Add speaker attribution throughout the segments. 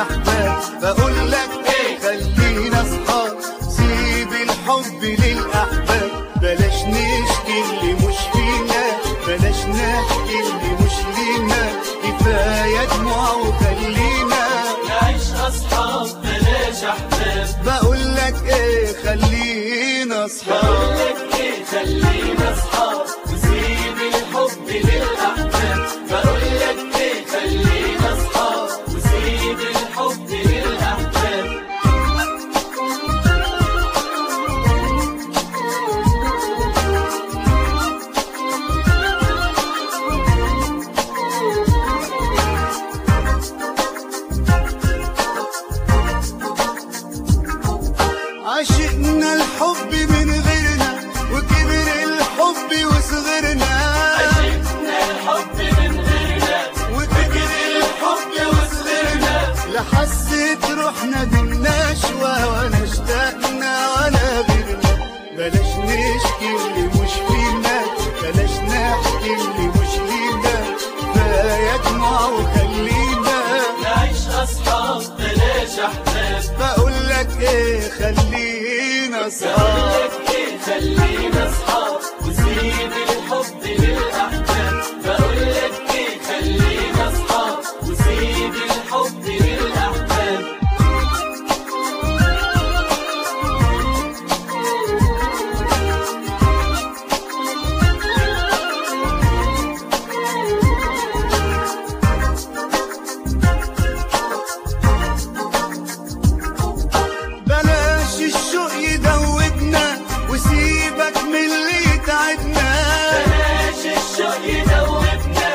Speaker 1: للأحباب. بقول لك ايه خلينا اصحاب، سيب الحب للأحباب. بلاش نشكي اللي مش فينا، بلاش نحكي اللي مش لينا، كفاية دموع وخلينا
Speaker 2: نعيش أصحاب بلاش أحباب.
Speaker 1: بقول لك ايه خلينا اصحاب،
Speaker 2: بقول لك ايه خلينا أصحاب وسيب الحب للأحباب. بقول لك ايه خلينا أصحاب وسيب الحب للأحباب.
Speaker 1: عشقنا الحب من غيرنا وكبر الحب وصغرنا.
Speaker 2: عشقنا الحب من غيرنا
Speaker 1: وكبر الحب وصغرنا. لا حسيت روحنا بالنشوة ولا اشتقنا ولا غيرنا. بلاش نشكي اللي مش فينا، بلاش نحكي اللي مش لينا، كفاية دموع وخلينا
Speaker 2: نعيش أصحاب بلاش أحباب.
Speaker 1: بقول لك ايه خلينا اصحاب.
Speaker 2: بقول لك ايه خلينا أصحاب وسيب الحب للأحباب. بقول لك ايه خلينا أصحاب وسيب الحب للأحباب.
Speaker 1: بلاش الشوق يدوبنا وسيبك من اللي يتعبنا.
Speaker 2: بلاش الشوق يدوبنا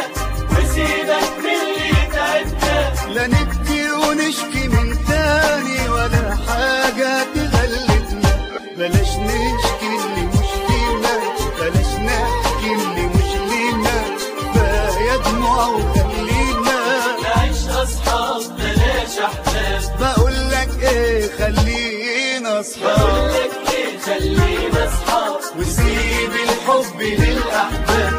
Speaker 2: وسيبك من اللي يتعبنا.
Speaker 1: لا نبكي ونشكي من تاني ولا حاجة تغلبنا. بلاش نشكي اللي مش فينا، بلاش نحكي اللي مش لينا، كفاية دموع وخلينا
Speaker 2: نعيش أصحاب بلاش أحباب.
Speaker 1: بقول لك ايه خلينا اصحاب
Speaker 2: بقول لك ايه خلينا أصحاب
Speaker 1: وسيب الحب للأحباب.